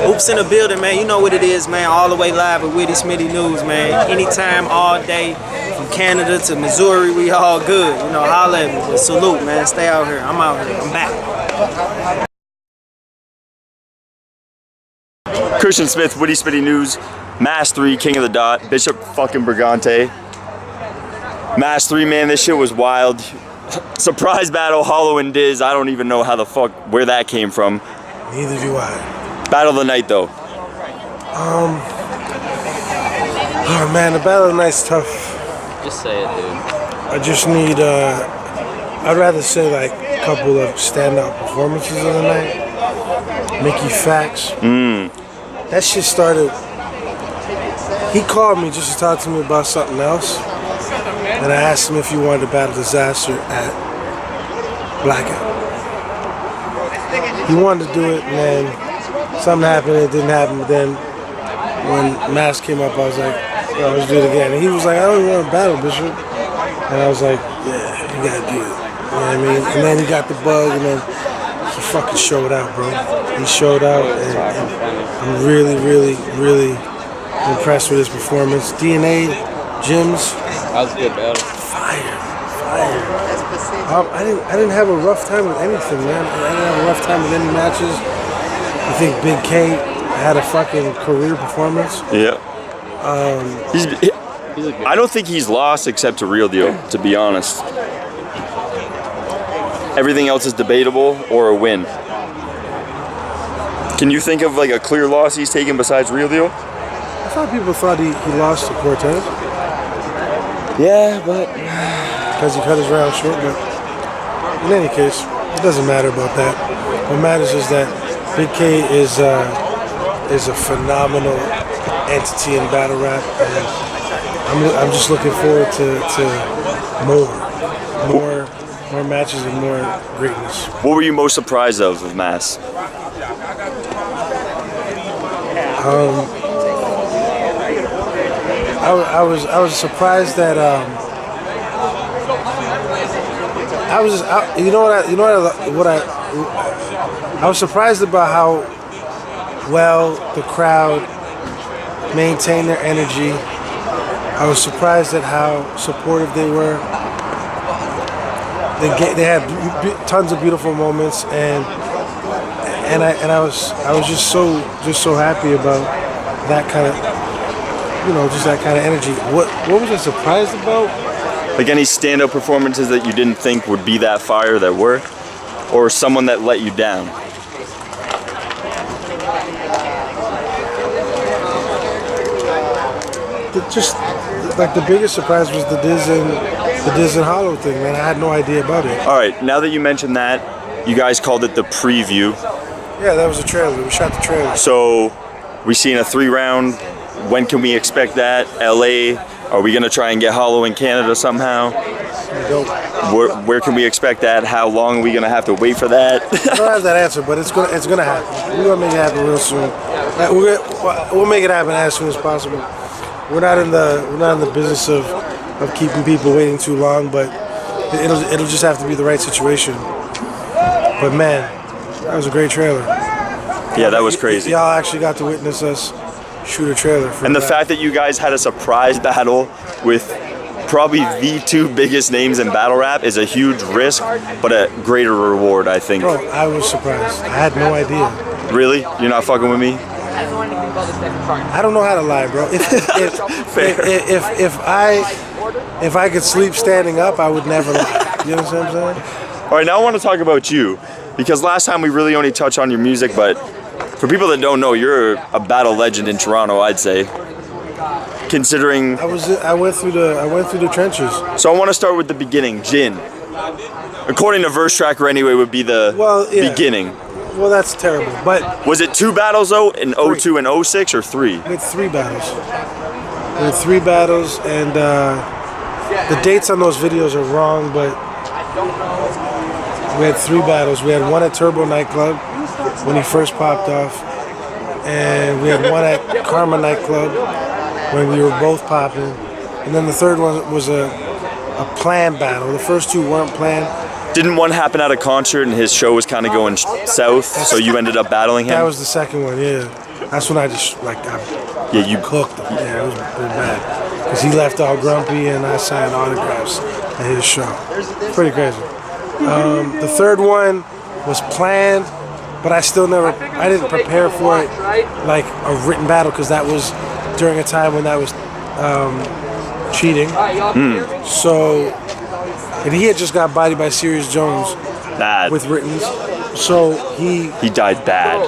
Oops in the building, man. You know what it is, man. All the way live with Witty, Smitty News, man. Anytime, all day, from Canada to Missouri, we all good. You know, holla at me. But salute, man. Stay out here. I'm out here. I'm back. Christian Smith, Witty, Smitty News. Mass 3, King of the Dot. Bishop fucking Brigante. Mass 3, man. This shit was wild. Surprise battle, Hollow and Diz. I don't even know how the fuck, where that came from. Neither do I. Battle of the night, though. Oh man, the battle of the night's tough. Just say it, dude. I just need, I'd rather say like a couple of standout performances of the night. Mickey Fax. That shit started, he called me just to talk to me about something else. And I asked him if he wanted to battle Disaster at Blackout. He wanted to do it, and then something happened, it didn't happen. But then when Mass came up, I was like, yo, let's do it again. And he was like, I don't even want to battle, Bishop. And I was like, yeah, you gotta do it. You know what I mean? And then he got the bug, and then he fucking showed out, bro. He showed out, and I'm really, really, really impressed with his performance. DNA, Gyms. That was a good battle. Fire. I didn't have a rough time with anything, man. I didn't have a rough time with any matches. I think Big K had a fucking career performance. Yeah. I don't think he's lost except to Real Deal, to be honest. Everything else is debatable or a win. Can you think of like a clear loss he's taken besides Real Deal? I thought people thought he lost to Cortez. Yeah, but because he cut his round short, but in any case, it doesn't matter about that. What matters is that Big K is a phenomenal entity in battle rap, and I'm just looking forward to more matches and more greatness. What were you most surprised of Mass? I was surprised that I was surprised about how well the crowd maintained their energy. I was surprised at how supportive they were. They had tons of beautiful moments, and I was just so happy about that kind of, just that kind of energy. What was I surprised about? Like any stand-up performances that you didn't think would be that fire that were? Or someone that let you down? Just like the biggest surprise was the Diz and Hollow thing, man. I had no idea about it. All right, now that you mentioned that, you guys called it the preview. Yeah, that was a trailer. We shot the trailer. So, we seen a 3-round. When can we expect that? LA? Are we gonna try and get Hollow in Canada somehow? Where can we expect that? How long are we gonna have to wait for that? I don't have that answer, but it's gonna happen. We're gonna make it happen real soon. We'll make it happen as soon as possible. We're not in the business of keeping people waiting too long, but it'll just have to be the right situation. But man, that was a great trailer. Yeah, that was crazy. Y'all actually got to witness us shoot a trailer. And the fact that you guys had a surprise battle with probably the 2 biggest names in battle rap is a huge risk, but a greater reward, I think. Bro, I was surprised. I had no idea. Really? You're not fucking with me? I don't know how to lie, bro. If I could sleep standing up, I would never lie. You know what I'm saying? All right, now I want to talk about you, because last time we really only touched on your music, but for people that don't know, you're a battle legend in Toronto, I'd say. Considering I went through the trenches. So I want to start with the beginning. Jin, according to Verse Tracker anyway, would be the beginning. Well, that's terrible. But was it 2 battles though, in 02 and 06, or 3? We had 3 battles. And the dates on those videos are wrong, but we had 3 battles. We had one at Turbo Nightclub when he first popped off, and we had one at Karma Nightclub when we were both popping, and then the third one was a planned battle. The first 2 weren't planned. Didn't one happen at a concert and his show was kind of going south, so you ended up battling him? That was the second one, yeah. That's when I just, like, you cooked him. Yeah, it was bad. Because he left all grumpy and I signed autographs at his show. Pretty crazy. The third one was planned, but I didn't prepare for it like a written battle, because that was during a time when that was cheating. So, and he had just got bodied by Sirius Jones Bad. with writtens. So he died bad.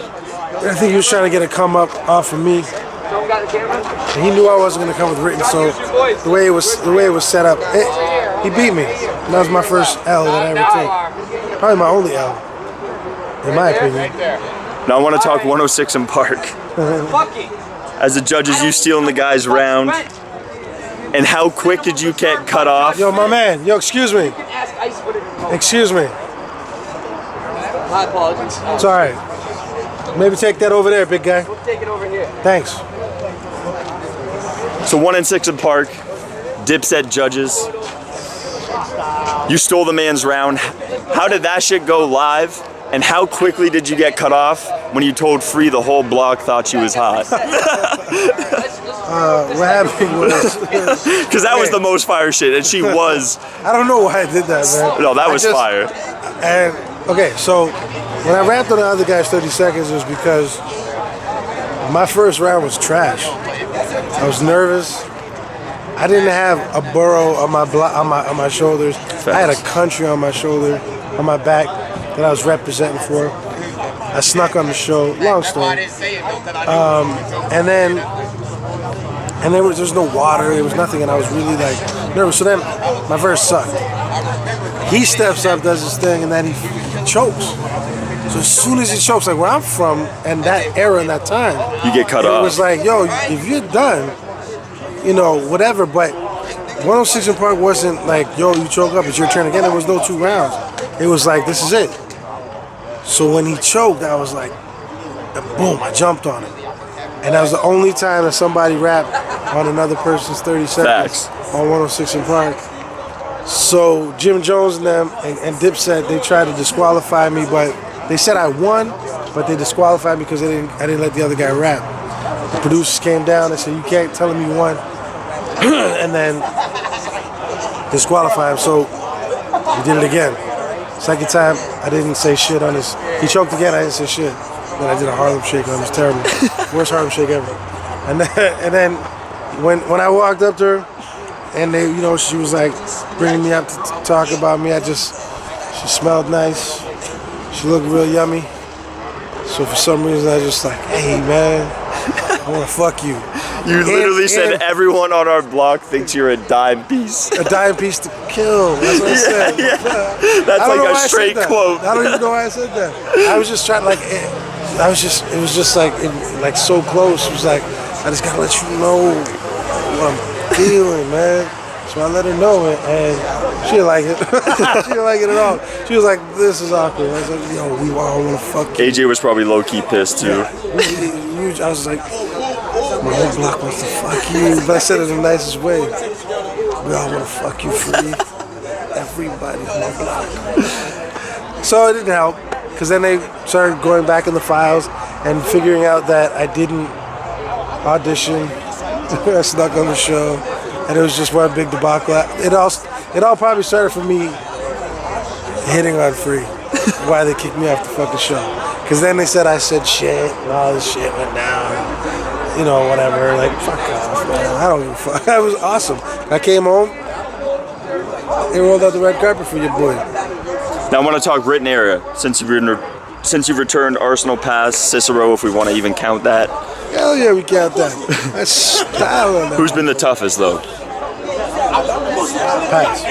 I think he was trying to get a come up off of me. And he knew I wasn't going to come with written, so the way it was set up, he beat me. And that was my first L that I ever took. Probably my only L, in my opinion. Now I want to talk 106 in Park. As the judges, you stealing the guy's round. And how quick did you get cut off? Yo, my man. Yo, excuse me. Excuse me. My apologies. It's all right. Maybe take that over there, big guy. We'll take it over here. Thanks. So 1 and 6 in Park. Dipset judges. You stole the man's round. How did that shit go live? And how quickly did you get cut off when you told Free the whole block thought she was hot? What happened was... Because that was the most fire shit, and she was... I don't know why I did that, man. No, that was fire. And, okay, so when I rapped on the other guy's 30 seconds, it was because my first round was trash. I was nervous. I didn't have a burrow on my shoulders. I had a country on my shoulder, on my back, that I was representing for. I snuck on the show. Long story. And then there was no water. There was nothing, and I was really like nervous. So then my verse sucked. He steps up, does his thing, and then he chokes. So as soon as he chokes, like where I'm from, and that era and that time, you get cut off. It was like, yo, if you're done, you know, whatever. But 106 in Park wasn't like, yo, you choke up, it's your turn again. There was no 2 rounds. It was like, this is it. So when he choked, I was like, boom, I jumped on him. And that was the only time that somebody rapped on another person's 30 seconds on 106 in Park. So Jim Jones and them and Dipset, they tried to disqualify me, but they said I won, but they disqualified me because I didn't let the other guy rap. The producers came down and said, you can't tell him you won, and then disqualify him. So we did it again. Second time, I didn't say shit on his. He choked again, I didn't say shit. Then I did a Harlem Shake on him. It was terrible. Worst Harlem Shake ever. And then when I walked up to her, and they, you know, she was like bringing me up to talk about me. She smelled nice. She looked real yummy. So for some reason, I was just like, hey man, I want to fuck you. You literally said everyone on our block thinks you're a dime piece. A dime piece to kill. That's what I said. Yeah. That's like a straight quote. I don't even know why I said that. I was just trying, like, it was just like so close. It was like, I just gotta let you know what I'm feeling, man. So I let her know it, and she didn't like it. She didn't like it at all. She was like, this is awkward. I was like, yo, we all want to fuck you. AJ was probably low-key pissed, too. Yeah. I was like, my whole block wants to fuck you. But I said it in the nicest way. We all want to fuck you, Free. Everybody on my block. So it didn't help, because then they started going back in the files and figuring out that I didn't audition. I snuck on the show. And it was just one big debacle. It all probably started from me hitting on Free. Why they kicked me off the fucking show. Because then they said I said shit and all this shit went down. You know, whatever. Like, fuck off, man. I don't give a fuck. That was awesome. I came home. They rolled out the red carpet for your boy. Now I want to talk written area. Since you've returned Arsenal Pass, Cicero, if we want to even count that. Hell yeah, we count that. That's style on that. Who's been the toughest, though? Pass.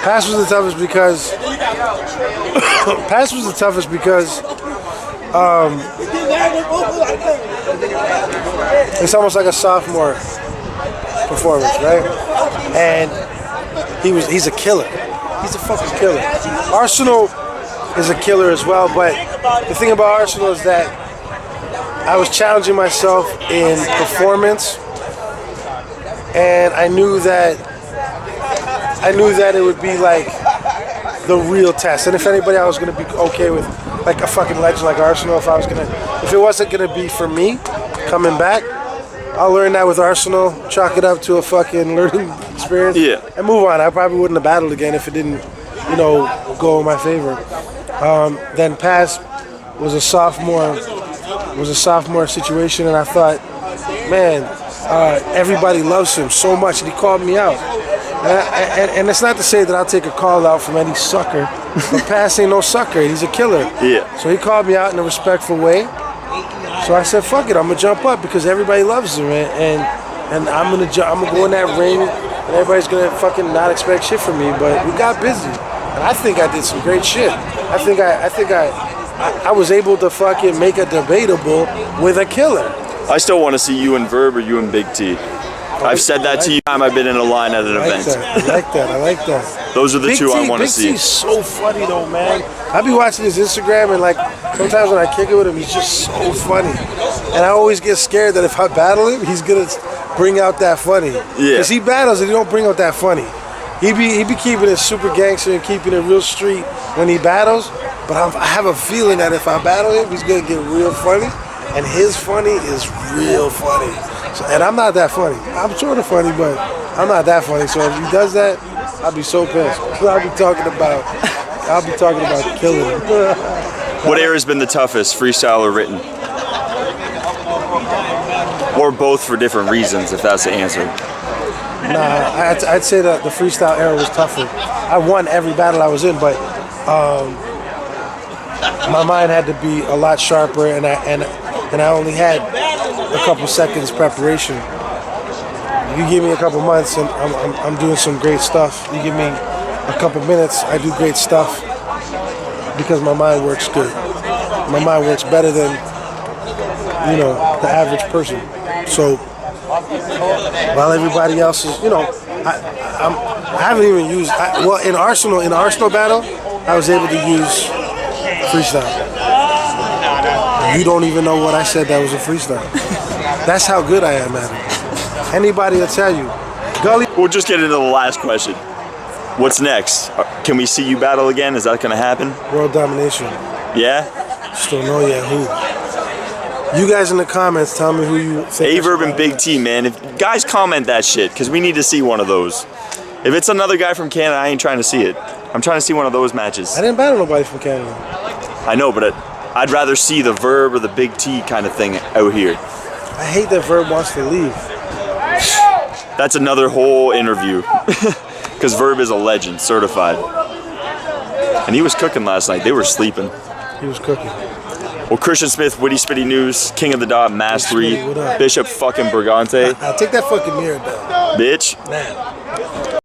Pass was the toughest because it's almost like a sophomore performance, right? And he's a killer. He's a fucking killer. Arsonal is a killer as well, but the thing about Arsonal is that I was challenging myself in performance, and I knew that it would be like the real test. And if anybody I was gonna be okay with, like a fucking legend like Arsonal, if it wasn't gonna be for me coming back, I'll learn that with Arsonal, chalk it up to a fucking learning experience, and move on. I probably wouldn't have battled again if it didn't, you know, go in my favor. Then Paz was a sophomore situation, and I thought, man, everybody loves him so much, and he called me out. And it's not to say that I'll take a call out from any sucker, but Paz ain't no sucker. He's a killer. Yeah. So he called me out in a respectful way. So I said, "Fuck it, I'm gonna jump up because everybody loves him, and I'm gonna go in that ring, and everybody's gonna fucking not expect shit from me." But we got busy, and I think I did some great shit. I think I was able to fucking make a debatable with a killer. I still want to see you and Verb or you and Big T. I've said that to you time I've been in a line at an event. I like that. Those are the two I want to see. Big T's so funny though, man. I be watching his Instagram and like sometimes when I kick it with him, he's just so funny. And I always get scared that if I battle him, he's gonna bring out that funny. Yeah. Cause he battles and he don't bring out that funny. He be keeping it super gangster and keeping it real street when he battles. But I have a feeling that if I battle him, he's gonna get real funny. And his funny is real funny. So, and I'm not that funny. I'm sort of funny, but I'm not that funny. So if he does that, I'll be so pissed. I'll be talking about killing him. What era has been the toughest, freestyle or written? Or both for different reasons, if that's the answer. Nah, I'd say that the freestyle era was tougher. I won every battle I was in, but my mind had to be a lot sharper, and I only had a couple seconds preparation. You give me a couple months, and I'm doing some great stuff. You give me a couple minutes, I do great stuff because my mind works good. My mind works better than, you know, the average person. So while everybody else is, you know, I haven't even used. Well, in Arsonal battle, I was able to use freestyle. You don't even know what I said that was a freestyle. That's how good I am at it. Anybody will tell you. Gully. We'll just get into the last question. What's next? Can we see you battle again? Is that going to happen? World domination. Yeah? Just don't know yet who. You guys in the comments tell me who you think. Averb and Big T, man. If guys comment that shit, because we need to see one of those. If it's another guy from Canada, I ain't trying to see it. I'm trying to see one of those matches. I didn't battle nobody from Canada. I know, but I'd rather see the Verb or the Big T kind of thing out here. I hate that Verb wants to leave. That's another whole interview. Because Verb is a legend, certified. And he was cooking last night. They were sleeping. He was cooking. Well, Christian Smith, Witty Smitty News, King of the Dot, Mass 3, Bishop fucking Brigante. Take that fucking mirror down. Bitch. Now.